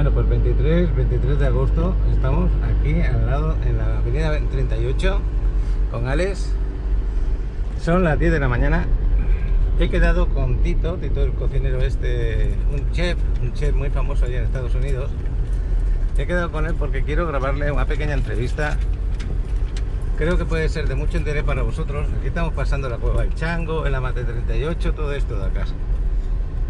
Bueno, pues 23 de agosto estamos aquí al lado en la avenida 38 con Alex. Son las 10 de la mañana. He quedado con Tito el cocinero un chef muy famoso allá en Estados Unidos. He quedado con él porque quiero grabarle una pequeña entrevista. Creo que puede ser de mucho interés para vosotros. Aquí estamos pasando la Cueva del Chango, en la Mate 38, todo esto de acá.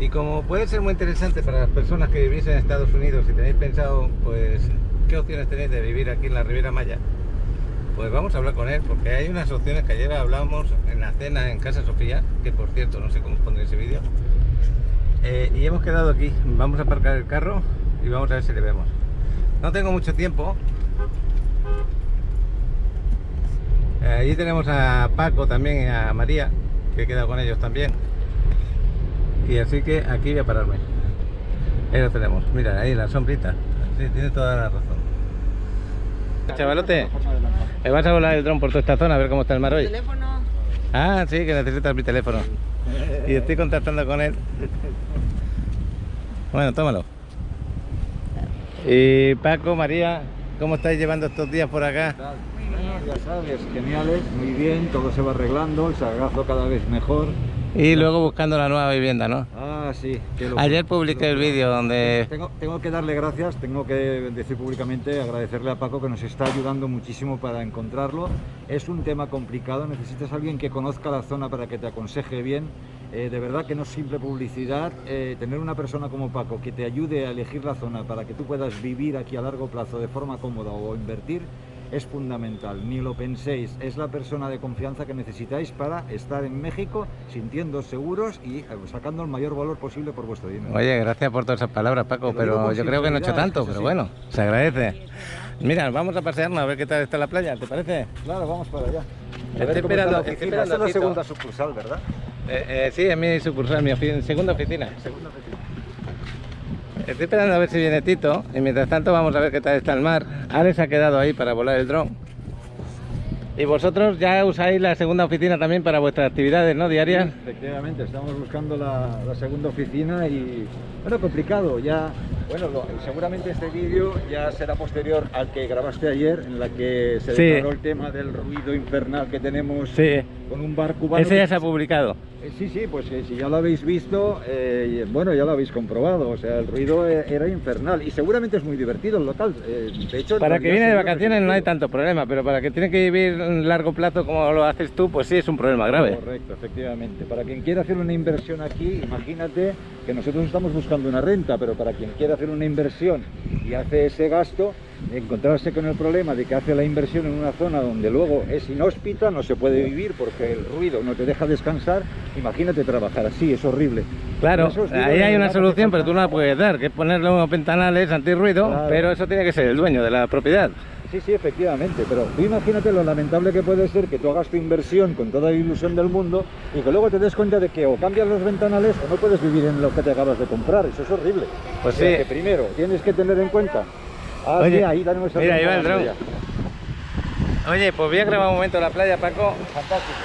Y como puede ser muy interesante para las personas que vivís en Estados Unidos, si tenéis pensado, pues, qué opciones tenéis de vivir aquí en la Riviera Maya, pues vamos a hablar con él, porque hay unas opciones que ayer hablamos en la cena en Casa Sofía, que por cierto, no sé cómo pondré ese vídeo. Y hemos quedado aquí, vamos a aparcar el carro y vamos a ver si le vemos. No tengo mucho tiempo. Allí tenemos a Paco también y a María, que he quedado con ellos también. Y así que aquí voy a pararme. Ahí lo tenemos, mira, ahí la sombrita. Sí, tiene toda la razón. Chavalote, ¿me vas a volar el dron por toda esta zona a ver cómo está el mar hoy? ¿Teléfono? Ah, sí, que necesitas mi teléfono. Y estoy contactando con él. Bueno, tómalo. Y Paco, María, ¿cómo estáis llevando estos días por acá? Ya sabes, geniales, muy bien, todo se va arreglando, el sargazo cada vez mejor. Y luego buscando la nueva vivienda, ¿no? Ah, sí. Ayer publiqué el vídeo donde... Tengo que darle gracias, tengo que decir públicamente, agradecerle a Paco que nos está ayudando muchísimo para encontrarlo. Es un tema complicado, necesitas a alguien que conozca la zona para que te aconseje bien. De verdad que no es simple publicidad, tener una persona como Paco que te ayude a elegir la zona para que tú puedas vivir aquí a largo plazo de forma cómoda o invertir, es fundamental, ni lo penséis, es la persona de confianza que necesitáis para estar en México sintiendo seguros y sacando el mayor valor posible por vuestro dinero. Oye, gracias por todas esas palabras, Paco, pero yo creo que no he hecho tanto, pero bueno, se agradece. Mira, vamos a pasearnos a ver qué tal está la playa, ¿te parece? Claro, vamos para allá. Estoy esperando Esta es la segunda sucursal, ¿verdad? Sí, es mi sucursal, mi segunda oficina. Estoy esperando a ver si viene Tito y mientras tanto vamos a ver qué tal está el mar. Alex ha quedado ahí para volar el dron. Y vosotros ya usáis la segunda oficina también para vuestras actividades, ¿no? Diarias. Sí, efectivamente, estamos buscando la segunda oficina y, bueno, complicado. Ya, bueno, seguramente este vídeo ya será posterior al que grabaste ayer, en la que se declaró el tema del ruido infernal que tenemos con un bar cubano. Ese ya se ha publicado. Sí, pues si ya lo habéis visto, bueno, ya lo habéis comprobado, o sea, el ruido era infernal y seguramente es muy divertido el local. De hecho, para que viene de vacaciones no hay tanto problema, pero para que tiene que vivir en largo plazo como lo haces tú, pues sí es un problema grave. Correcto, efectivamente. Para quien quiera hacer una inversión aquí, imagínate que nosotros estamos buscando una renta, pero para quien quiera hacer una inversión y hace ese gasto, encontrarse con el problema de que hace la inversión en una zona donde luego es inhóspita, no se puede vivir porque el ruido no te deja descansar, imagínate trabajar así, es horrible. Claro, ahí hay una solución, pero tú no la puedes dar, que es ponerle unos ventanales antirruido, claro. Pero eso tiene que ser el dueño de la propiedad. Sí, efectivamente, pero tú imagínate lo lamentable que puede ser que tú hagas tu inversión con toda la ilusión del mundo y que luego te des cuenta de que o cambias los ventanales o no puedes vivir en lo que te acabas de comprar, eso es horrible. Pues o sea, sí. Que primero tienes que tener en cuenta. Oye, ahí tenemos mira, ahí va el dron. Oye, pues voy a grabar un momento la playa, Paco. Fantástico.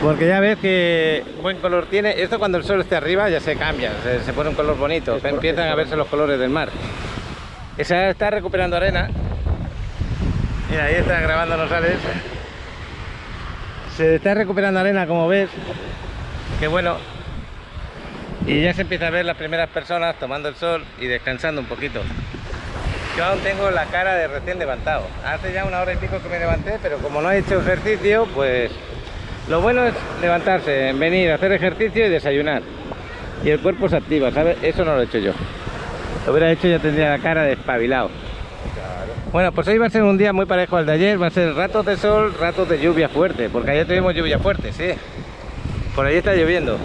Porque ya ves que buen color tiene. Esto cuando el sol esté arriba ya se cambia, se pone un color bonito, empiezan a verse los colores del mar. Esa está recuperando arena. Mira, ahí está grabándonos Alex. Se está recuperando arena, como ves. Que bueno. Y ya se empieza a ver las primeras personas tomando el sol y descansando un poquito. Yo aún tengo la cara de recién levantado. Hace ya 1 hora y pico que me levanté, pero como no he hecho ejercicio, pues lo bueno es levantarse, venir a hacer ejercicio y desayunar. Y el cuerpo se activa, ¿sabes? Eso no lo he hecho yo. Lo hubiera hecho, ya tendría la cara de espabilado. Bueno, pues hoy va a ser un día muy parejo al de ayer. Va a ser ratos de sol, ratos de lluvia fuerte. Porque ayer tuvimos lluvia fuerte, sí. Por ahí está lloviendo.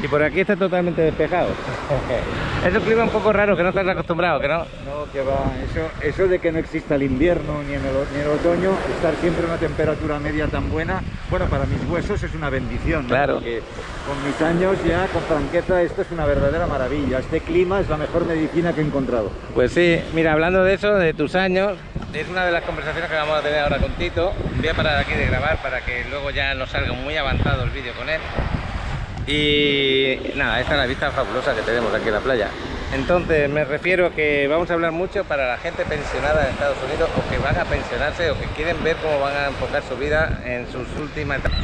Y por aquí está totalmente despejado. Es un clima un poco raro, que no estás acostumbrado, ¿que no? No, que va. Eso de que no exista el invierno ni en el otoño, estar siempre a una temperatura media tan buena, bueno, para mis huesos es una bendición, ¿no? Claro. Porque con mis años ya, con franqueza, esto es una verdadera maravilla. Este clima es la mejor medicina que he encontrado. Pues sí, mira, hablando de eso, de tus años, es una de las conversaciones que vamos a tener ahora con Tito. Voy a parar aquí de grabar para que luego ya nos salga muy avanzado el vídeo con él. Y nada, esta es la vista fabulosa que tenemos aquí en la playa. Entonces me refiero que vamos a hablar mucho para la gente pensionada en Estados Unidos o que van a pensionarse o que quieren ver cómo van a enfocar su vida en sus últimas etapas.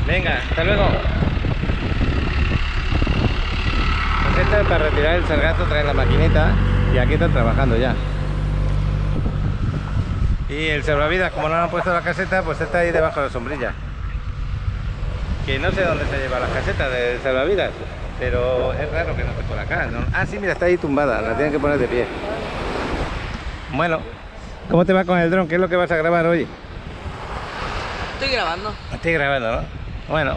Venga, hasta luego. Pues esto es para retirar el sargazo, traen la maquinita y aquí están trabajando ya. Y el salvavidas, como no le han puesto la caseta, pues está ahí debajo de la sombrilla. Que no sé dónde se lleva la caseta de salvavidas, pero es raro que no esté por acá, ¿no? Ah, sí, mira, está ahí tumbada, la tienen que poner de pie. Bueno, ¿cómo te va con el dron? ¿Qué es lo que vas a grabar hoy? Estoy grabando. Estoy grabando, ¿no? Bueno.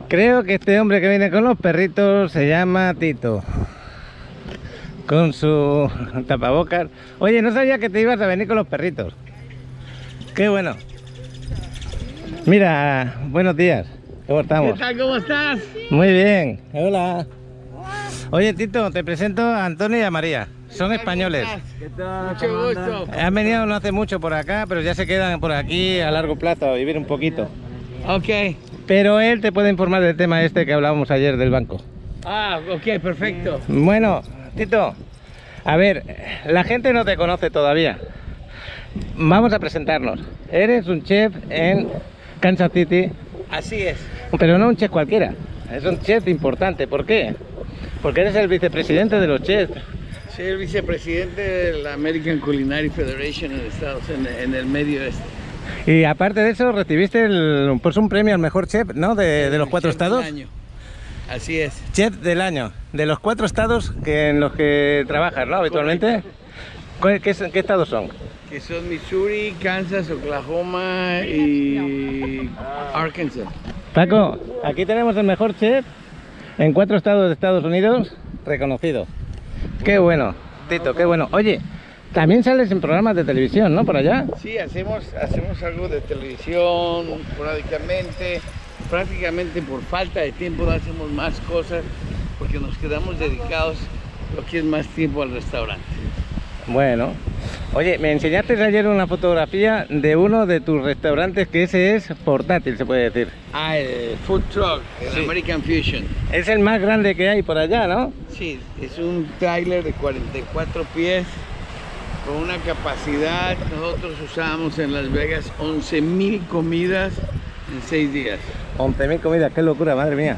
Creo que este hombre que viene con los perritos se llama Tito. Con su tapabocas. Oye, no sabía que te ibas a venir con los perritos. Qué bueno. Mira, buenos días. ¿Cómo estamos? ¿Qué tal? ¿Cómo estás? Muy bien. Hola. Oye, Tito, te presento a Antonio y a María. Son españoles. ¿Qué tal? Mucho ¿Cómo andan? gusto. Han venido no hace mucho por acá, pero ya se quedan por aquí a largo plazo a vivir un poquito. Ok. Pero él te puede informar del tema este que hablábamos ayer del banco. Ah, ok, perfecto. Bueno, Tito, a ver, la gente no te conoce todavía. Vamos a presentarnos. Eres un chef en Kansas City, Así es. pero no un chef cualquiera. Es un chef importante. ¿Por qué? Porque eres el vicepresidente de los chefs. Soy el vicepresidente de la American Culinary Federation en Estados Unidos, en el Medio Oeste. Y aparte de eso, recibiste pues un premio al mejor chef, ¿no? De los 4 Chef del estados. año. Así es. Chef del año. De los 4 estados en los que trabajas, ¿no? Habitualmente. ¿Qué estados son? Que son Missouri, Kansas, Oklahoma y Arkansas. Paco, aquí tenemos el mejor chef en 4 estados de Estados Unidos reconocido. Qué bueno, Tito, qué bueno. Oye, también sales en programas de televisión, ¿no? Por allá. Sí, hacemos algo de televisión esporádicamente. Prácticamente por falta de tiempo no hacemos más cosas porque nos quedamos dedicados lo que es más tiempo al restaurante. Bueno, oye, me enseñaste ayer una fotografía de uno de tus restaurantes que ese es portátil, se puede decir. Ah, el food truck, el Sí. American Fusion. Es el más grande que hay por allá, ¿no? Sí, es un trailer de 44 pies con una capacidad, nosotros usábamos en Las Vegas 11,000 comidas en 6 días. 11.000 comidas, qué locura, madre mía.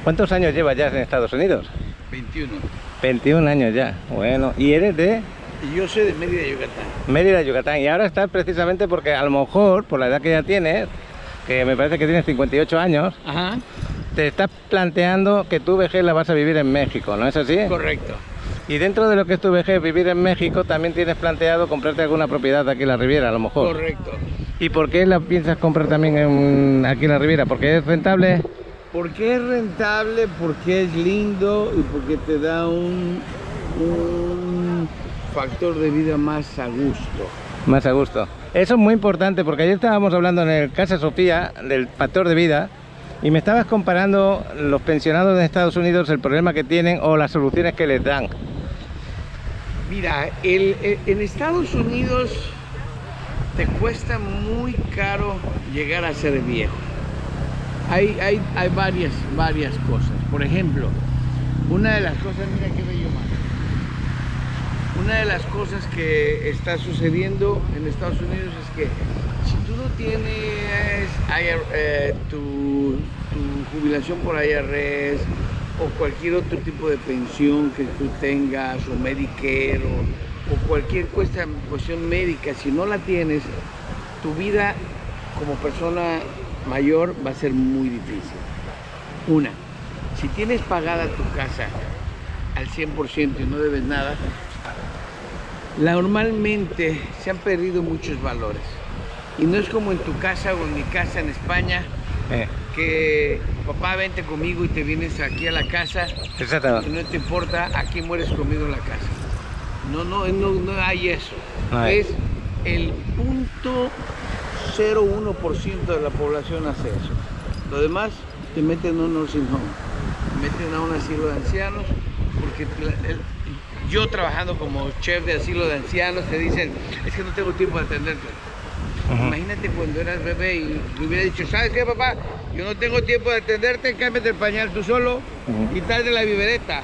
¿Cuántos años llevas ya en Estados Unidos? 21. 21 años ya. Bueno, ¿y eres de Y yo soy de Mérida, Yucatán. Mérida, Yucatán? Y ahora estás precisamente porque a lo mejor, por la edad que ya tienes, que me parece que tienes 58 años, Ajá, te estás planteando que tu vejez la vas a vivir en México, ¿no es así? correcto. Y dentro de lo que es tu vejez, vivir en México, también tienes planteado comprarte alguna propiedad aquí en la Riviera, a lo mejor. Correcto. ¿Y por qué la piensas comprar también aquí en la Riviera? ¿Porque es rentable? Porque es rentable, porque es lindo y porque te da un factor de vida más a gusto. Más a gusto. Eso es muy importante porque ayer estábamos hablando en el Casa Sofía del factor de vida y me estabas comparando los pensionados de Estados Unidos, el problema que tienen o las soluciones que les dan. Mira, en Estados Unidos te cuesta muy caro llegar a ser viejo. Hay varias cosas. Por ejemplo, una de las cosas, mira qué bello mar. Una de las cosas que está sucediendo en Estados Unidos es que si tú no tienes tu jubilación por IRS o cualquier otro tipo de pensión que tú tengas o Medicare o cualquier cuestión médica, si no la tienes, tu vida como persona mayor va a ser muy difícil. Una, si tienes pagada tu casa al 100% y no debes nada, normalmente se han perdido muchos valores. Y no es como en tu casa o en mi casa en España, que papá vente conmigo y te vienes aquí a la casa Exacto. y no te importa a quién mueres conmigo en la casa. No hay eso. No hay. Es el 0.01% de la población hace eso. Lo demás te meten a un nursing home, te meten a un asilo de ancianos, porque yo trabajando como chef de asilo de ancianos te dicen, es que no tengo tiempo de atenderte. Imagínate cuando eras bebé y te hubiera dicho, ¿sabes qué, papá? Yo no tengo tiempo de atenderte, cámbiate el pañal tú solo, quitarle la bibereta.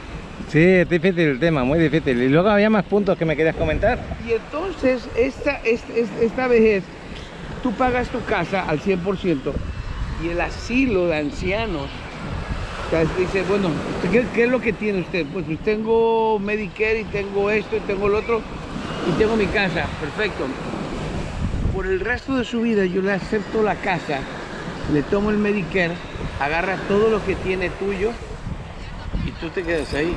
Sí, es difícil el tema, muy difícil. Y luego había más puntos que me querías comentar. Y entonces, esta vejez, tú pagas tu casa al 100% y el asilo de ancianos, o sea, dice, bueno, ¿qué es lo que tiene usted? Pues tengo Medicare y tengo esto y tengo lo otro y tengo mi casa, perfecto. Por el resto de su vida yo le acepto la casa, le tomo el Medicare, agarra todo lo que tiene tuyo y tú te quedas ahí.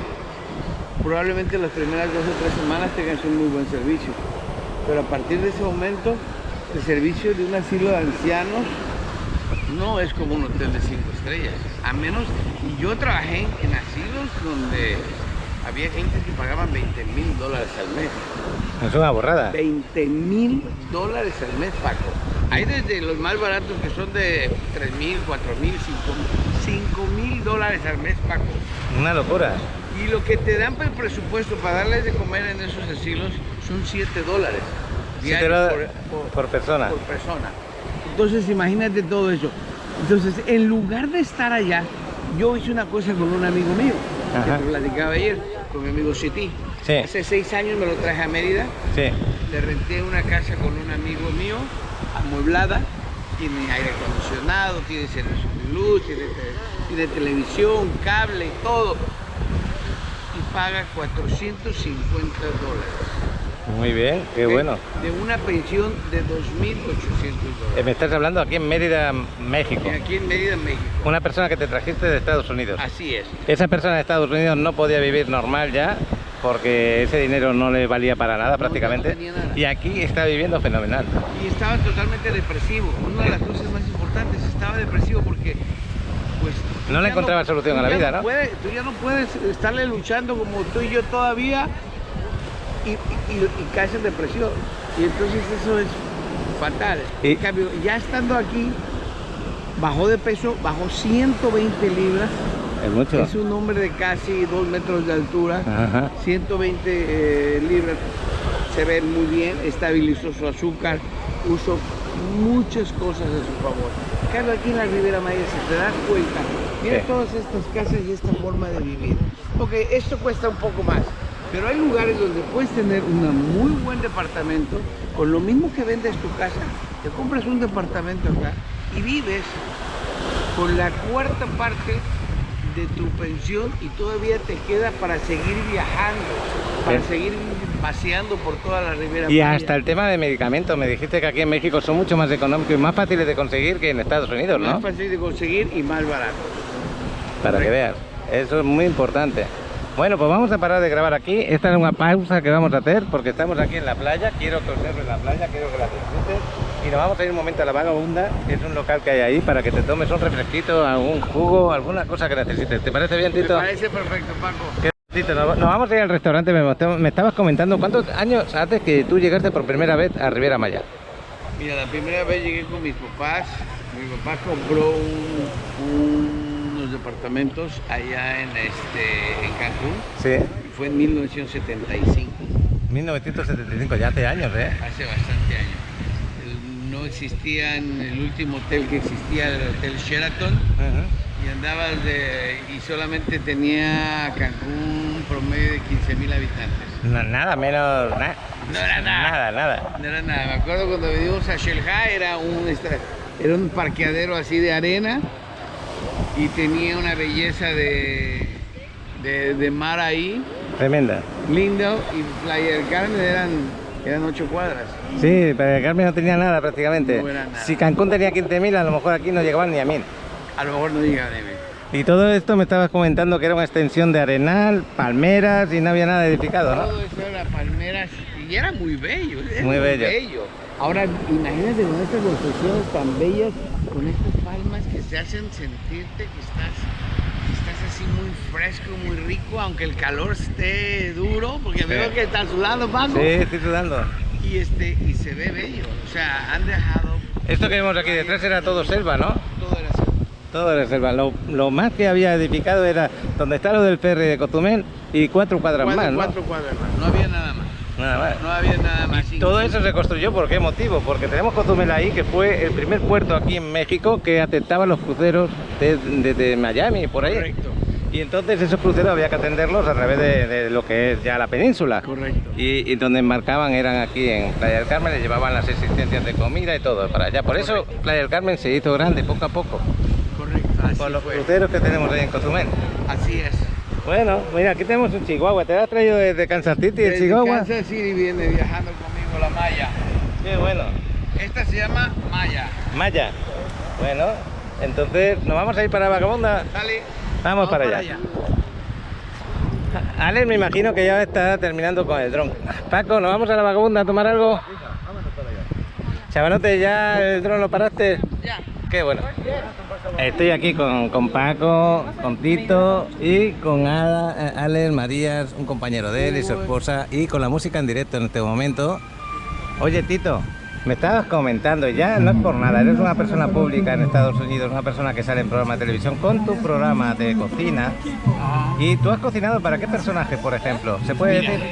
Probablemente las primeras 2 o 3 semanas tengas un muy buen servicio, pero a partir de ese momento el servicio de un asilo de ancianos no es como un hotel de 5 estrellas, a menos, y yo trabajé en asilos donde había gente que pagaban $20,000 al mes. Es una borrada. $20,000 al mes, Paco. Hay desde los más baratos que son de $3,000, $4,000, $5,000 al mes, Paco. Una locura. Y lo que te dan para el presupuesto para darles de comer en esos asilos son $7 diarios por persona. por persona. Entonces imagínate todo eso. Entonces, en lugar de estar allá, yo hice una cosa con un amigo mío, Ajá. que te platicaba ayer, con mi amigo Citi. Sí. Hace 6 años me lo traje a Mérida, Sí. le renté una casa con un amigo mío, amueblada, tiene aire acondicionado, tiene servicio de luz, tiene televisión, cable, todo. Y paga $450. Muy bien, qué ¿Ok? bueno. De una pensión de $2,800. Me estás hablando aquí en Mérida, México. Aquí en Mérida, México. Una persona que te trajiste de Estados Unidos. Así es. Esa persona de Estados Unidos no podía vivir normal ya porque ese dinero no le valía para nada prácticamente. No tenía nada. Y aquí está viviendo fenomenal. Y estaba totalmente depresivo. Una de las cosas más importantes, estaba depresivo porque pues No le ya encontraba solución a la tú ya vida, ¿no? Tú ya no puedes estarle luchando como tú y yo todavía y caes en depresión. Y entonces eso es fatal. Y- En cambio, ya estando aquí, bajó de peso, bajó 120 libras. Es mucho. Es un hombre de casi 2 metros de altura, Ajá. 120 libras, se ve muy bien, estabilizó su azúcar, usó muchas cosas a su favor. Claro, aquí en la Riviera Maya, si te das cuenta, mira Sí. todas estas casas y esta forma de vivir. Ok, esto cuesta un poco más, pero hay lugares donde puedes tener un muy buen departamento, con lo mismo que vendes tu casa, te compras un departamento acá y vives con la 1/4 parte de tu pensión y todavía te queda para seguir viajando, para Bien. seguir paseando por toda la Riviera Y Maya. hasta el tema de medicamentos, me dijiste que aquí en México son mucho más económicos y más fáciles de conseguir que en Estados Unidos, ¿no? Más fácil de conseguir y más barato. Para que veas, eso es muy importante. Bueno, pues vamos a parar de grabar aquí. Esta es una pausa que vamos a hacer porque estamos aquí en la playa. Quiero que observes la playa, quiero que la disfrutes. Y nos vamos a ir un momento a la Vagabunda, que es un local que hay ahí para que te tomes un refresquito, algún jugo, alguna cosa que necesites. ¿Te parece bien, Me Tito? parece perfecto, Paco. ¿Qué, Tito? Nos vamos a ir al restaurante. Me estabas comentando cuántos años hace que tú llegaste por primera vez a Riviera Maya. Mira, la primera vez llegué con mis papás. Mi papá compró unos departamentos allá en Cancún. Sí. Y fue en 1975. 1975, ya hace años, ¿eh? Hace bastante años. No existían, el último hotel que existía era el Hotel Sheraton. Y andaba y solamente tenía Cancún un promedio de 15,000 habitantes. Nada menos, No era nada. nada. No era nada. Me acuerdo cuando venimos a Shanghai, era un parqueadero así de arena y tenía una belleza de mar ahí, Tremenda. lindo, y Playa del Carmen eran 8 cuadras. Sí, pero el Carmen no tenía nada prácticamente. No era nada. Si Cancún tenía 15.000, a lo mejor aquí no llegaban ni a 1.000. A lo mejor no llega a nivel. Y todo esto me estabas comentando que era una extensión de arenal, palmeras y no había nada edificado, ¿no? Todo eso era palmeras y era muy bello. Era Muy bello. Ahora, imagínate con estas construcciones tan bellas, con estas palmas que se hacen sentirte que estás así muy fresco, muy rico, aunque el calor esté duro, porque veo que estás sudando, Paco. Sí, estoy sudando. Y se ve bello. O sea, han dejado. Esto que vemos aquí detrás era todo selva, ¿no? Todo era selva. Todo era selva. Lo más que había edificado era donde está lo del ferry de Cozumel y 4 cuadras más, ¿no? 4 cuadras más. No había nada más. Nada más. No había nada más. Y todo eso se construyó, ¿por qué motivo? Porque tenemos Cozumel ahí, que fue el primer puerto aquí en México que aceptaba los cruceros desde Miami, por ahí. Correcto. Y entonces esos cruceros había que atenderlos a través de lo que es ya la península. Correcto. Y donde embarcaban eran aquí en Playa del Carmen, les llevaban las existencias de comida y todo para allá. Por eso Playa del Carmen se hizo grande poco a poco, Correcto. Así por los fue. cruceros que tenemos ahí en Cozumel. Así es. Bueno, mira, aquí tenemos un chihuahua. ¿Te lo has traído desde Kansas City el Desde chihuahua? Kansas City viene viajando conmigo la Maya. Qué bueno. Esta se llama Maya. Maya. Bueno, entonces nos vamos a ir para Vagabunda. Dale. Vamos para allá. Alex, me imagino que ya está terminando con el dron. Paco, ¿nos vamos a la Vagabunda a tomar algo? Chavalote, ¿ya el dron lo paraste? Ya. Qué bueno. Estoy aquí con Paco, con Tito y con Alex Marías, un compañero de él y su esposa, y con la música en directo en este momento. Oye, Tito, me estabas comentando, ya no es por nada, eres una persona pública en Estados Unidos, una persona que sale en programas de televisión con tu programa de cocina. ¿Y tú has cocinado para qué personaje, por ejemplo? ¿Se puede Mira, decir?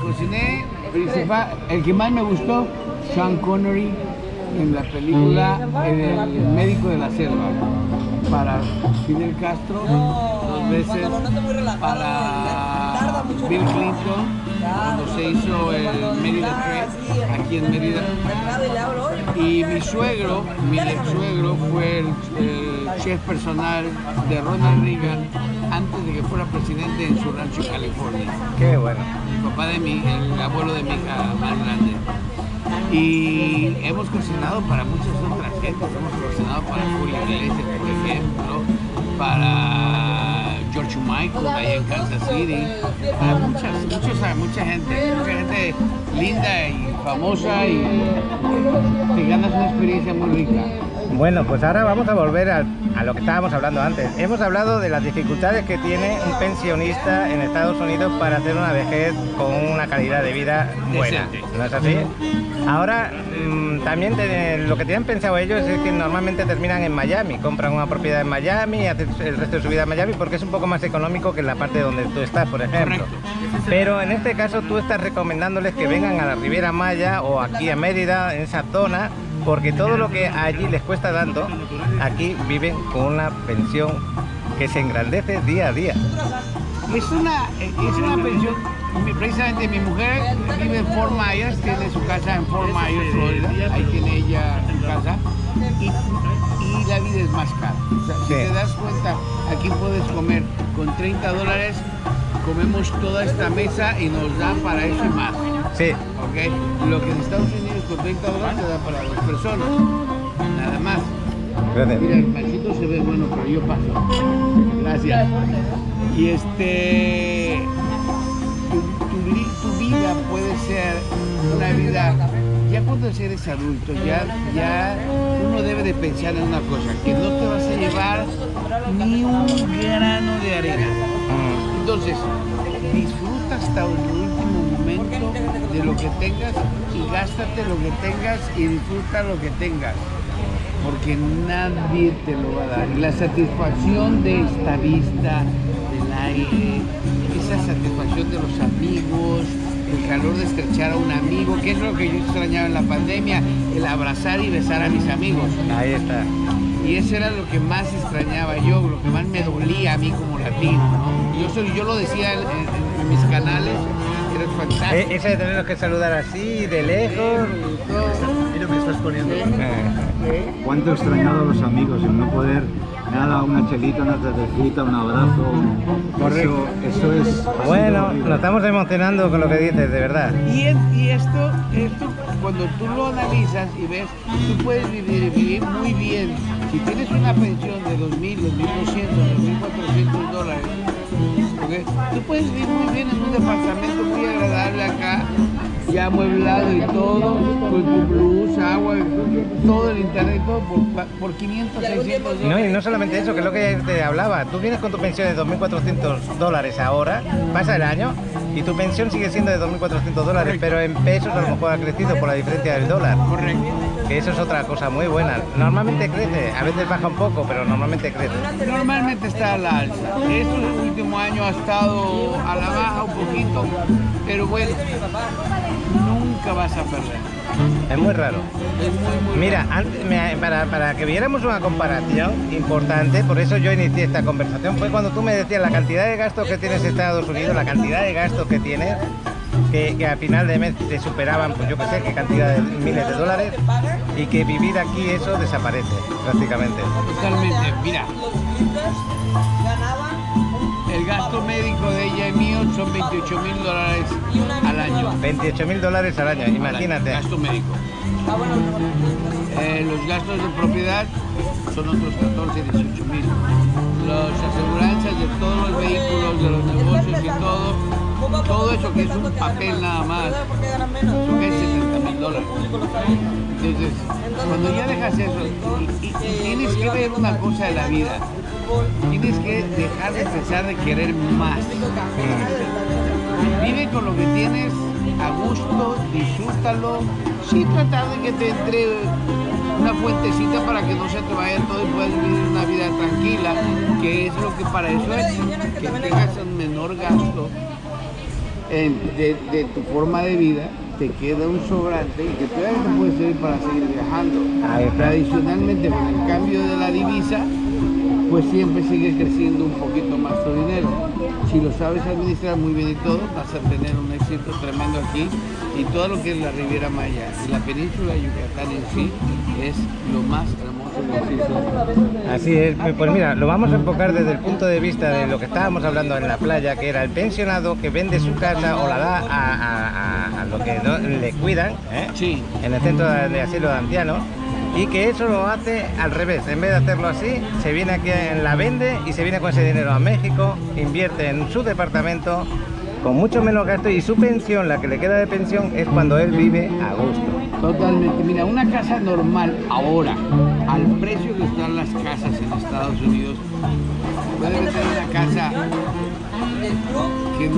Cociné principal, el que más me gustó, Sean Connery, en la película El médico de la selva, para Fidel Castro, 2 veces, para Bill Clinton, cuando se hizo el Mérida Trek, aquí en Mérida. Y mi suegro, mi ex suegro, fue el chef personal de Ronald Reagan antes de que fuera presidente en su rancho en California. Qué bueno. El papá de el abuelo de mi hija más grande. Y hemos cocinado para muchas otras gentes, hemos cocinado para Julio Iglesias, por ejemplo, para George Michael allá en Kansas City, para mucha gente linda y famosa, y te ganas una experiencia muy rica. Bueno, pues ahora vamos a volver a lo que estábamos hablando antes. Hemos hablado de las dificultades que tiene un pensionista en Estados Unidos para hacer una vejez con una calidad de vida buena. Decente. ¿No es así? Ahora, también lo que tienen pensado ellos es que normalmente terminan en Miami, compran una propiedad en Miami y hacen el resto de su vida en Miami porque es un poco más económico que en la parte donde tú estás, por ejemplo. Correcto. Pero en este caso tú estás recomendándoles que vengan a la Riviera Maya o aquí a Mérida, en esa zona, porque todo lo que allí les cuesta tanto, aquí viven con una pensión que se engrandece día a día. Es una pensión, precisamente mi mujer vive en Fort Myers, tiene su casa en Fort Myers, Florida, ahí tiene ella su casa, y la vida es más cara. O sea, si Sí. te das cuenta, aquí puedes comer con $30, comemos toda esta mesa y nos dan para eso y más. Sí, ¿Ok? Lo que en Estados Unidos con $30 te da para 2 personas, nada más. gracias. Mira, el panchito se ve bueno, pero yo paso. Gracias. Y tu vida puede ser una vida, ya cuando eres adulto, ya uno debe de pensar en una cosa, que no te vas a llevar ni un grano de arena. Entonces, disfruta hasta el último momento de lo que tengas y gástate lo que tengas y disfruta lo que tengas, porque nadie te lo va a dar. Y la satisfacción de esta vista, del aire, esa satisfacción de los amigos, el calor de estrechar a un amigo, que es lo que yo extrañaba en la pandemia, el abrazar y besar a mis amigos. Ahí está. Y eso era lo que más extrañaba yo, lo que más me dolía a mí como latino, ¿no? Yo lo decía en mis canales, era fantástico. Ese de tenernos que saludar así, de lejos. Mira, me estás poniendo. ¿Cuánto he extrañado a los amigos, el no poder, nada, una chelita, una cervecita, un abrazo? Correcto. Eso es. Bueno, nos estamos emocionando con lo que dices, de verdad. Y esto, cuando tú lo analizas y ves, tú puedes vivir muy bien. Si tienes una pensión de $2,000, $2,200, $2,400, ¿okay? Tú puedes vivir muy bien en un departamento muy agradable acá, ya amueblado y todo, con tu luz, agua, todo el internet, todo por $500, $600. No, y no solamente eso, que es lo que te hablaba. Tú vienes con tu pensión de $2,400 ahora, pasa el año y tu pensión sigue siendo de $2,400, pero en pesos a lo mejor ha crecido por la diferencia del dólar. Correcto. Que eso es otra cosa muy buena. Normalmente crece, a veces baja un poco, pero normalmente crece. Normalmente está a la alza. Este último año ha estado a la baja un poquito, Pero bueno, nunca vas a perder. Es muy raro. Es muy Mira, raro. para que viéramos una comparación importante, por eso yo inicié esta conversación, fue cuando tú me decías la cantidad de gastos que tienes en Estados Unidos, la cantidad de gastos que tienes, que al final de mes te superaban, pues yo qué sé, qué cantidad de miles de dólares, y que vivir aquí eso desaparece prácticamente. Totalmente, mira. El gasto médico de ella y mío son $28,000 al año. $28,000 al año, imagínate. Gasto médico. Los gastos de propiedad son otros 14, 18,000. Las aseguranzas de todos los vehículos, de los negocios y todo eso que es un papel nada más, son $70,000. Entonces, cuando ya dejas eso y tienes que ver una cosa de la vida, tienes que dejar de pensar de querer más. Vive con lo que tienes a gusto, disfrútalo, sin tratar de que te entre una fuentecita para que no se te vaya todo y puedas vivir una vida tranquila, que es lo que para eso es, que tengas un menor gasto de tu forma de vida, te queda un sobrante y que todavía te puede servir para seguir viajando. Tradicionalmente, con el cambio de la divisa, pues siempre sigue creciendo un poquito más tu dinero. Si lo sabes administrar muy bien y todo, vas a tener un éxito tremendo aquí, y todo lo que es la Riviera Maya y la península de Yucatán en sí es lo más hermoso que existe. Así es, pues mira, lo vamos a enfocar desde el punto de vista de lo que estábamos hablando en la playa, que era el pensionado que vende su casa o la da a lo que le cuidan, Sí. en el centro de asilo de ancianos, y que eso lo hace al revés. En vez de hacerlo así, se viene aquí, la vende y se viene con ese dinero a México, invierte en su departamento con mucho menos gasto, y su pensión, la que le queda de pensión, es cuando él vive a gusto. Totalmente. Mira, una casa normal ahora, al precio que están las casas en Estados Unidos, puede vender una casa que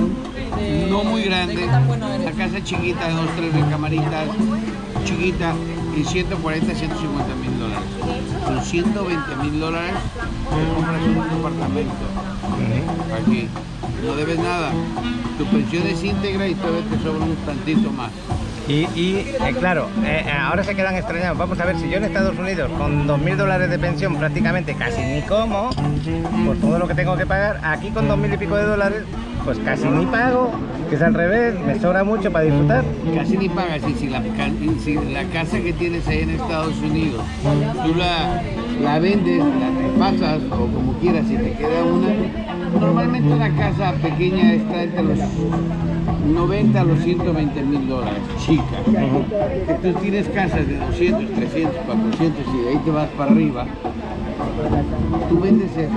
no muy grande, una casa chiquita de 2, 3 recamaritas, chiquita, y 140, 150 mil dólares. Con 120 mil dólares te compras un departamento. Aquí no debes nada. Tu pensión es íntegra y todavía te sobra un tantito más. Claro, ahora se quedan extrañados. Vamos a ver, si yo en Estados Unidos con $2,000 de pensión prácticamente casi ni como, por todo lo que tengo que pagar, aquí con 2,000 y pico de dólares, pues casi ni pago, que es al revés, me sobra mucho para disfrutar. Casi ni pagas, y si la casa que tienes ahí en Estados Unidos, tú la vendes, la pasas o como quieras, si te queda una, normalmente una casa pequeña está entre los 90 a los 120 mil dólares, chica. Entonces tienes casas de 200, 300, 400 y de ahí te vas para arriba. Tú vendes eso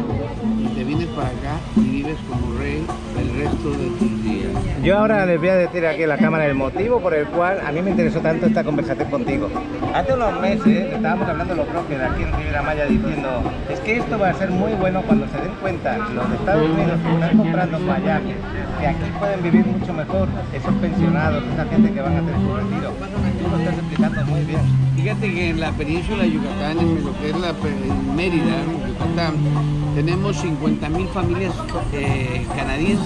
y te vienes para acá y vives como rey el resto de tus días. Yo ahora les voy a decir aquí en la cámara el motivo por el cual a mí me interesó tanto esta conversación contigo. Hace unos meses estábamos hablando los brokers aquí en Riviera Maya diciendo, es que esto va a ser muy bueno cuando se den cuenta los de Estados Unidos que están comprando para allá, que aquí pueden vivir mucho mejor esos pensionados, esa gente que van a tener su retiro. Tú lo estás explicando muy bien. Fíjate que en la península de Yucatán, en lo que es en Mérida, Yucatán, tenemos 50,000 familias canadienses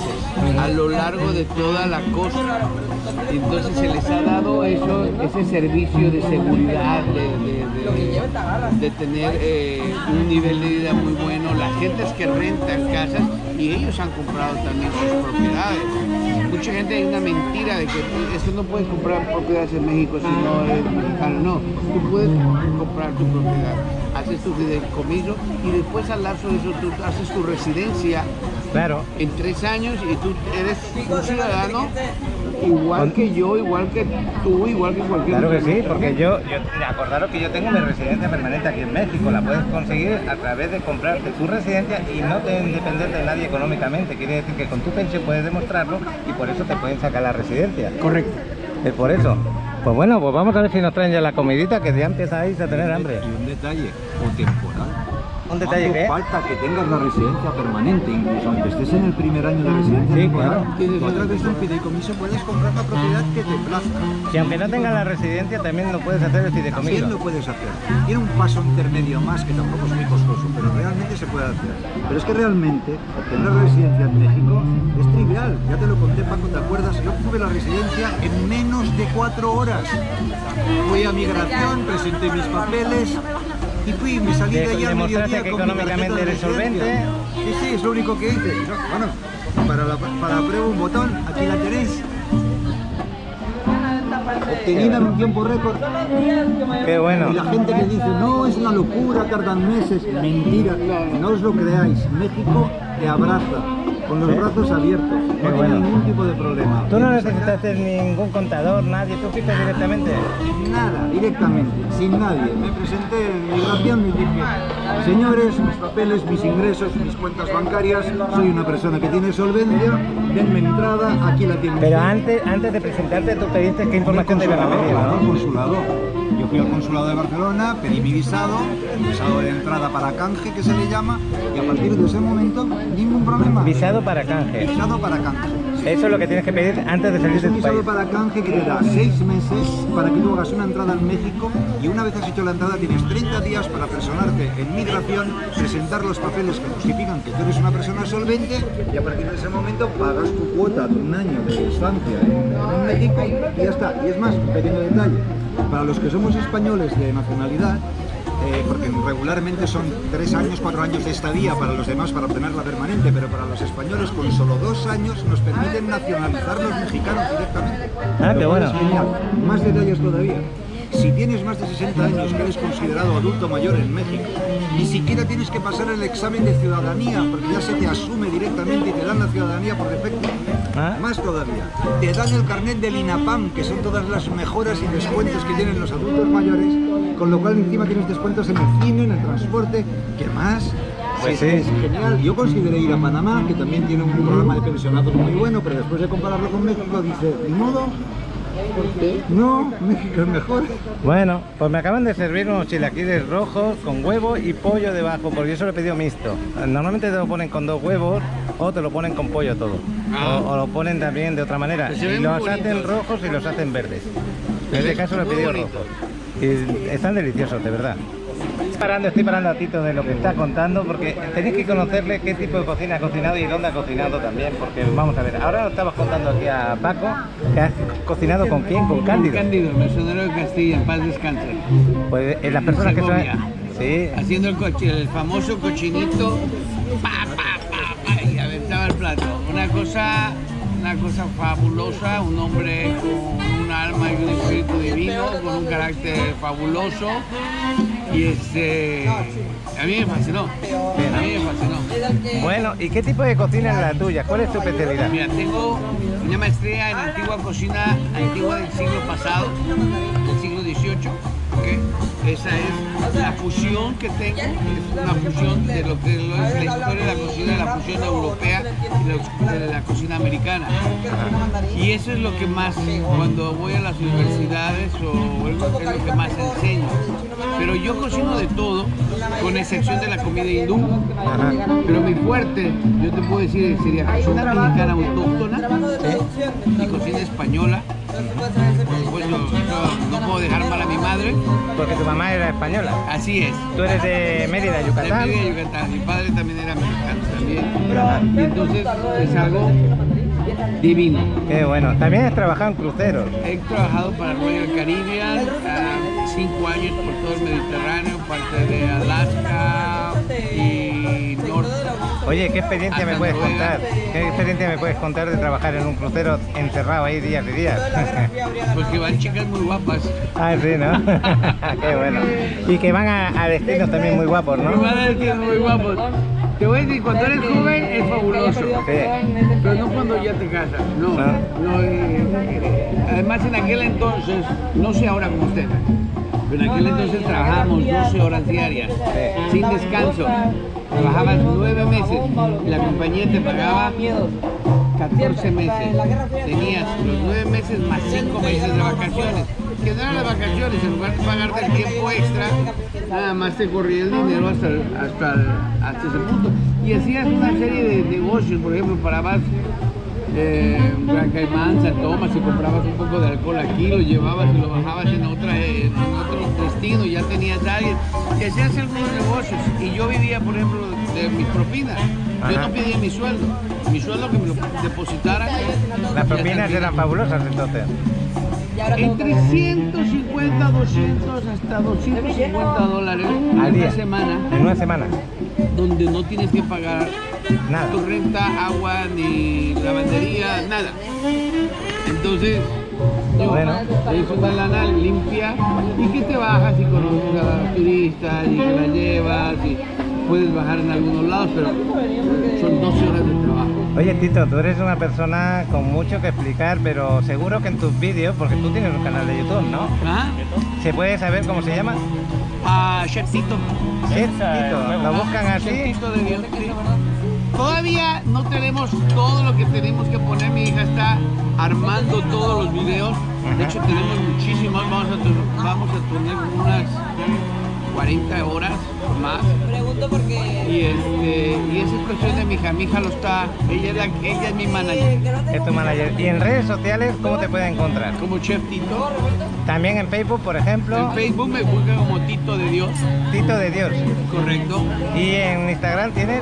a lo largo de toda la costa. Entonces se les ha dado ese servicio de seguridad, de tener un nivel de vida muy bueno. Las gentes que rentan casas, y ellos han comprado también sus propiedades. Mucha gente, hay una mentira de que es que no puedes comprar propiedades en México si no eres mexicano. No, tú puedes comprar tu propiedad, haces tu fideicomiso y después al lapso de eso tú haces tu residencia. Claro. En 3 años, y tú eres un ciudadano igual que yo, igual que tú, igual que cualquier Claro que otro. sí, porque acordaros que yo tengo mi residencia permanente aquí en México, la puedes conseguir a través de comprarte tu residencia y no depender de nadie económicamente. Quiere decir que con tu pensión puedes demostrarlo y por eso te pueden sacar la residencia. Correcto. Es por eso. Pues bueno, pues vamos a ver si nos traen ya la comidita, que ya empezáis a tener hambre. Y un detalle, o temporal. Un detalle que falta que tengas la residencia permanente, incluso aunque estés en el primer año de residencia Sí, temporal. claro. A través de un fideicomiso puedes comprar la propiedad que te plazca. si aunque no tengas la residencia también lo puedes hacer el También lo fideicomiso. puedes hacer. Tiene un paso intermedio más que tampoco es muy costoso, pero realmente se puede hacer. Pero es que realmente obtener la residencia en México es trivial. Ya te lo conté, Paco, ¿te acuerdas? Yo tuve la residencia Francia en menos de 4 horas. Fui a migración, presenté mis papeles y fui, me salí de allá al mediodía que con mi tarjeta económicamente de eres solvente. residencia. Sí, es lo único que hice. Bueno, para prueba un botón, aquí la tenéis. Obtenida en un tiempo récord. Qué bueno. Y la gente que dice, no, es una locura, tardan meses. Mentira, no os lo creáis. México te abraza con los brazos abiertos. No tiene ningún tipo de problema. ¿Tú no necesitaste ningún contador, nadie? ¿Tú fuiste directamente? Nada, directamente, sin nadie. Me presenté en migración y dije, señores, mis papeles, mis ingresos, mis cuentas bancarias, soy una persona que tiene solvencia, denme entrada, aquí la tienen. Pero antes de presentarte, tú pediste qué información te iban a pedir, ¿no? Consulado. Yo fui al consulado de Barcelona, pedí mi visado, el visado de entrada para canje que se le llama, y a partir de ese momento, ningún problema. Visado para canje. Visado para canje. Eso es lo que tienes que pedir antes de salir Es de un tu país. visado para canje que te da 6 meses para que tú hagas una entrada en México, y una vez has hecho la entrada tienes 30 días para personarte en migración, presentar los papeles que justifican que tú eres una persona solvente, y a partir de ese momento pagas tu cuota de un año de estancia en México y ya está. Y es más, un pequeño detalle, para los que somos españoles de nacionalidad, porque regularmente son 3 años, 4 años de estadía para los demás para obtener la permanente, pero para los españoles con solo 2 años nos permiten nacionalizar los mexicanos directamente. Ah, qué bueno. Es genial. Más detalles todavía. Si tienes más de 60 años, que eres considerado adulto mayor en México, ni siquiera tienes que pasar el examen de ciudadanía, porque ya se te asume directamente y te dan la ciudadanía por defecto. ¿Ah? Más todavía, te dan el carnet del INAPAM, que son todas las mejoras y descuentos que tienen los adultos mayores, con lo cual encima tienes descuentos en el cine, en el transporte. ¿Qué más? Pues sí. Es genial. Yo consideré ir a Panamá, que también tiene un programa de pensionados muy bueno, pero después de compararlo con México, dice, ni modo. No, México es mejor. Bueno, pues me acaban de servir unos chilaquiles rojos con huevo y pollo debajo, porque yo se lo he pedido mixto. Normalmente te lo ponen con 2 huevos o te lo ponen con pollo todo. O lo ponen también de otra manera. Pues se Y ven los bonitos. hacen rojos y los hacen verdes. En este caso lo he Muy pedido bonito. rojos. Y están deliciosos, de verdad. Estoy parando a Tito de lo que está contando, porque tenéis que conocerle qué tipo de cocina ha cocinado y dónde ha cocinado también, porque vamos a ver, ahora lo estabas contando aquí a Paco, que has cocinado con quién, con Cándido. Cándido, mesonero de Castilla, en paz descanse. Pues las personas que son... Segovia. Sí, Haciendo el famoso cochinito, y aventaba el plato. Una cosa fabulosa, un hombre con un alma y un espíritu divino, con un carácter fabuloso. Y a mí me fascinó. A mí me fascinó. bueno, ¿y qué tipo de cocina es la tuya? ¿Cuál es tu especialidad? Mira, tengo una maestría en antigua cocina antigua del siglo pasado, del siglo XVIII. ¿Okay? Esa es la fusión que tengo, es una fusión de lo que es la historia de la cocina, la fusión europea y de la cocina americana. Y eso es lo que más, cuando voy a las universidades, es lo que más enseño. Pero yo cocino de todo, con excepción de la comida hindú. Pero mi fuerte, yo te puedo decir, sería cocina mexicana autóctona y cocina española. Por supuesto, no puedo dejar mal a mi madre. Porque tu mamá era española. Así es. Tú eres de Mérida, Yucatán. De Mérida, Yucatán. Mi padre también era mexicano también. Y entonces es algo divino. Qué bueno. También has trabajado en cruceros. He trabajado para Royal Caribbean 5 años por todo el Mediterráneo, parte de Alaska y norte. Oye, ¿qué experiencia me Hasta puedes Noruega. contar? ¿Qué experiencia me puedes contar de trabajar en un crucero encerrado ahí días y días? Pues que van chicas muy guapas. Ah, sí, ¿no? Qué bueno. Y que van a destinos también muy guapos, Me ¿no? van a decir muy guapos. Te voy a decir, cuando eres joven es fabuloso. Pero no cuando ya te casas, no. Además, en aquel entonces, no sé ahora como usted, pero en aquel entonces trabajábamos 12 horas diarias, sin descanso. Trabajabas 9 meses y la compañía te pagaba 14 meses. Tenías los 9 meses más 5 meses de vacaciones. Que no eran las vacaciones, en lugar de pagarte el tiempo extra, nada más te corría el dinero hasta ese punto. Y hacías una serie de negocios, por ejemplo, parabas Gran Caimán, San Tomás, y comprabas un poco de alcohol aquí, lo llevabas y lo bajabas en otros destino, ya tenías a alguien, y hacías algunos negocios. Y yo vivía, por ejemplo, de mis propinas. Yo Ajá. no pedía mi sueldo que me lo depositaran. Las propinas eran fabulosas entonces. Entre 150, 200 hasta 250 dólares Al en día. una semana, En una semana. donde no tienes que pagar Nada. tu renta, agua, ni lavandería, nada. Entonces, yo, Bueno. es una lana limpia y que te bajas y conoces a los turistas y que la llevas y puedes bajar en algunos lados, pero son 12 horas de trabajo. Oye Tito, tú eres una persona con mucho que explicar, pero seguro que en tus vídeos, porque tú tienes un canal de YouTube, ¿no? ¿Ah? ¿Se puede saber cómo se llama? Chef Tito. Chef Tito. ¿Lo buscan Chef así? Tito de Dios, sí. Todavía no tenemos todo lo que tenemos que poner. Mi hija está armando todos los videos. De hecho, tenemos muchísimos. Vamos a poner unas 40 horas o más. Pregunto porque... Y esa es cuestión de mi hija. Mi hija lo está. Ella es mi manager. Es tu manager. ¿Y en redes sociales cómo te pueden encontrar? Como Chef Tito. También en Facebook, por ejemplo, En Facebook me buscan como Tito de Dios. Tito de Dios. Correcto. ¿Y en Instagram tienes?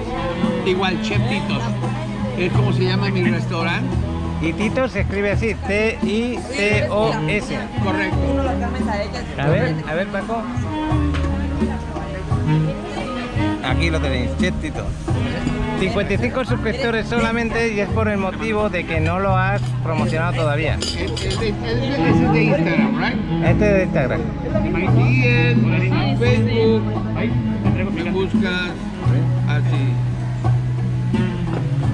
Igual, Chef Titos. Es como se llama mi restaurante. Y Tito se escribe así, T-I-T-O-S. Correcto. uno las carnes a ellas. A ver Paco. Aquí lo tenéis, Chef Tito. 55 suscriptores solamente y es por el motivo de que no lo has promocionado todavía. Ese es de Instagram, ¿right? Este es de Instagram. Y en Facebook me buscas así.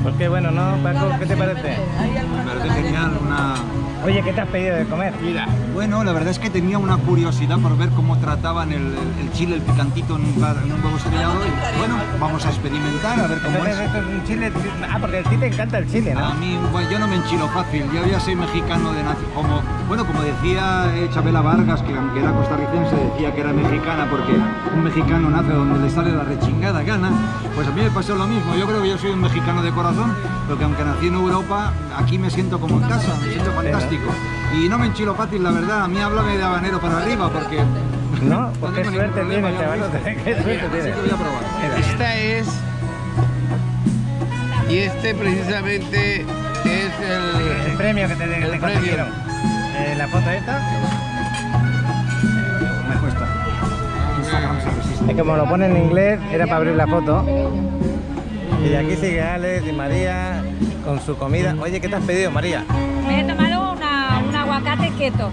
Pues qué bueno, ¿no, Paco? ¿Qué te parece? Me parece genial, Oye, ¿qué te has pedido de comer? Mira, Bueno, la verdad es que tenía una curiosidad por ver cómo trataban el chile, el picantito en un huevo estrellado. Y bueno, vamos a experimentar a ver cómo Entonces es. esto es un chile... Ah, porque a ti te encanta el chile, A ¿no? mí, bueno, yo no me enchilo fácil, yo ya soy mexicano de como decía Chabela Vargas, que aunque era costarricense, decía que era mexicana porque un mexicano nace donde le sale la rechingada gana, pues a mí me pasó lo mismo, yo creo que yo soy un mexicano de corazón, porque aunque nací en Europa, aquí me siento como en casa, me siento fantástico. Y no me enchilo fácil, la verdad, a mí háblame de habanero para arriba, porque... No, pues qué tengo suerte ningún problema, tienes, ya chavalote. ves. Qué suerte Así tienes. que voy a probar. Mira. esta es. Y este precisamente es El premio que te el premio. consiguieron. La foto esta. Me cuesta. Instagram se resiste. Es como lo pone en inglés, era para abrir la foto. Y aquí sigue Alex y María con su comida. Oye, ¿qué te has pedido, María? Me he tomado un aguacate keto.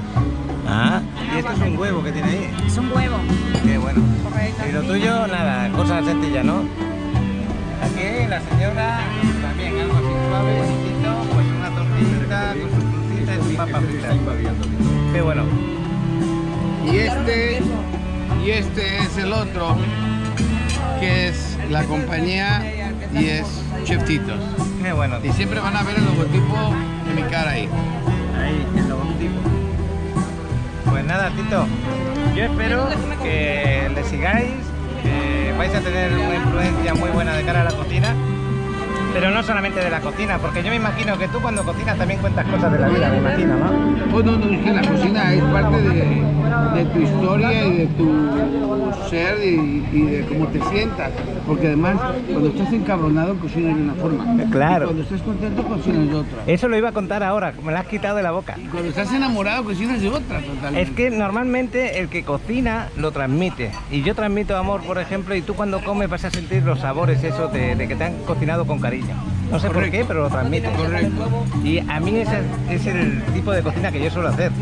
Ah, y esto es un huevo que tiene ahí. Es un huevo. Qué bueno. Correcto. Y lo tuyo, nada, cosas sencillas, ¿no? Aquí la señora también algo así suave, chiquito, pues una tortillita con su frutita y su papa frita. Qué bueno. y este es el otro, que es la compañía y es Chef Titos. Qué bueno. Y siempre van a ver el logotipo de mi cara ahí. Ahí, el logotipo. Pues nada, Tito, yo espero que le sigáis, que vais a tener una influencia muy buena de cara a la cocina, pero no solamente de la cocina, porque yo me imagino que tú cuando cocinas también cuentas cosas de la vida, me imagino, ¿no? Pues no, es que la cocina es parte de tu historia y de tu ser y de cómo te sientas. Porque además, cuando estás encabronado, cocinas de una forma. Claro. Y cuando estás contento, cocinas de otra. Eso lo iba a contar ahora, me lo has quitado de la boca. Y cuando estás enamorado, cocinas de otra totalmente. Es que normalmente el que cocina lo transmite. Y yo transmito amor, por ejemplo, y tú cuando comes vas a sentir los sabores esos de que te han cocinado con cariño. No sé por qué, pero lo transmite. Correcto. Y a mí ese es el tipo de cocina que yo suelo hacer.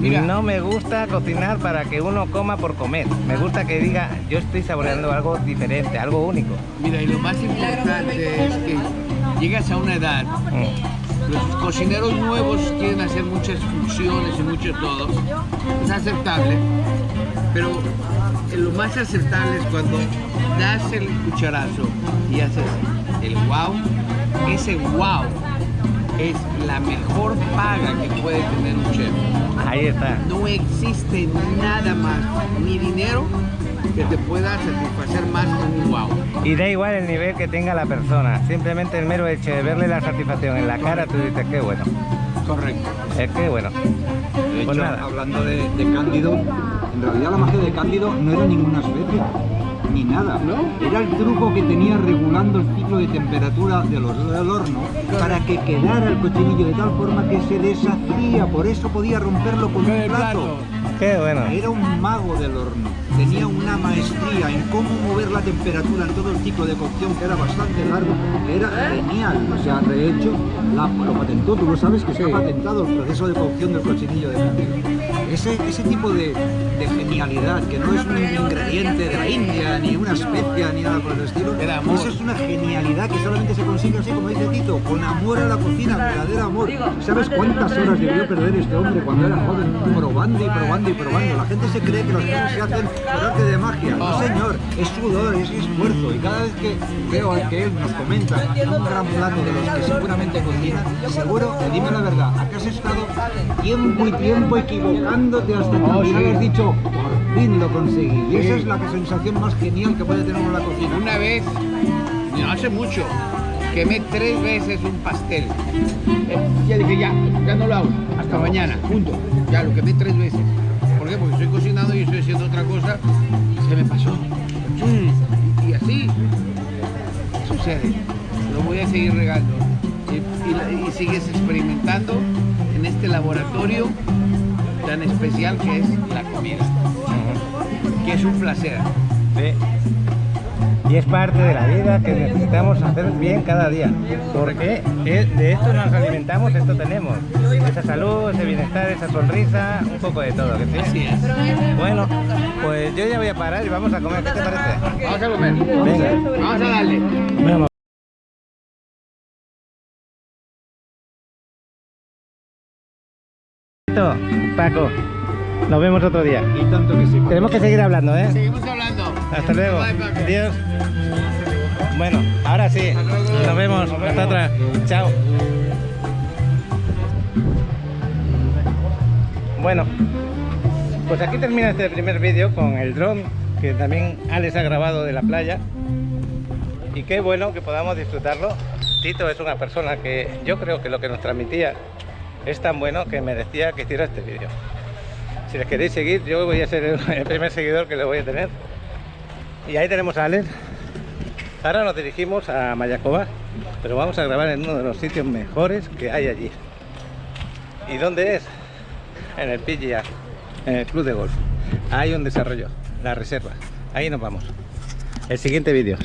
Mira. No me gusta cocinar para que uno coma por comer. Me gusta que diga, yo estoy saboreando algo diferente, algo único. Mira, y lo más importante es que llegas a una edad, los cocineros nuevos quieren hacer muchas funciones y mucho todo. Es aceptable, pero lo más aceptable es cuando das el cucharazo y haces el wow. Ese wow es la mejor paga que puede tener un chef. Ahí está. No existe nada más, ni dinero, que te pueda satisfacer más que un wow. Y da igual el nivel que tenga la persona. Simplemente el mero hecho de verle la satisfacción en la cara, tú dices, qué bueno. Correcto. Es que bueno. De Pues hecho, nada. hablando de Cándido, En realidad la magia de Cándido no era ninguna especia, ni nada. ¿No? Era el truco que tenía regulando el ciclo de temperatura del horno para que quedara el cochinillo de tal forma que se deshacía. Por eso podía romperlo con un plato. Qué bueno. Era un mago del horno, tenía una maestría en cómo mover la temperatura en todo el ciclo de cocción, que era bastante largo, que era genial. O sea, de hecho, lo patentó, tú lo sabes que se ha patentado el proceso de cocción del cochinillo de Cándido. Ese tipo de genialidad, que no es un ingrediente de la India, ni una especia, ni nada por el estilo, eso es una genialidad que solamente se consigue así, como dice Tito, con amor a la cocina, verdadero amor. ¿Sabes cuántas horas debió perder este hombre cuando era joven, probando y probando y probando? La gente se cree que las cosas se hacen por arte de magia. No, señor, es sudor, es esfuerzo. Y cada vez que veo que él nos comenta un gran plato de los que seguramente cocina, seguro, dime la verdad, ¿a qué has estado tiempo y tiempo equivocándote hasta que al final has dicho, por fin lo conseguí? Y esa es la sensación más genial que puede tener uno en la cocina. Una vez, no hace mucho, quemé 3 veces un pastel. Ya dije, ya no lo hago, hasta mañana, punto. Ya lo quemé 3 veces. ¿Por qué? Porque estoy cocinando y estoy haciendo otra cosa y se me pasó. Y así sucede. Lo voy a seguir regando. Y sigues experimentando en este laboratorio tan especial que es la comida. Que es un placer. Sí. Y es parte de la vida que necesitamos hacer bien cada día, porque de esto nos alimentamos, esto tenemos, esa salud, ese bienestar, esa sonrisa, un poco de todo, ¿que sí? Así es. Bueno, pues yo ya voy a parar y vamos a comer, ¿qué te parece? Vamos a comer. Venga. Vamos a darle. Vamos. Paco, nos vemos otro día. Y tanto que sí. Tenemos que seguir hablando, ¿eh? Seguimos hablando. Hasta luego. Bye, Paco. Adiós. Bueno, ahora sí. Nos vemos. Hasta otra. Chao. Bueno, pues aquí termina este primer vídeo con el dron que también Alex ha grabado de la playa. Y qué bueno que podamos disfrutarlo. Tito es una persona que yo creo que lo que nos transmitía es tan bueno que merecía que hiciera este vídeo. Si les queréis seguir, yo voy a ser el primer seguidor que le voy a tener. Y ahí tenemos a Alex. Ahora nos dirigimos a Mayacoba, pero vamos a grabar en uno de los sitios mejores que hay allí. ¿Y dónde es? En el PGA, en el club de golf. Hay un desarrollo, la reserva. Ahí nos vamos. El siguiente vídeo.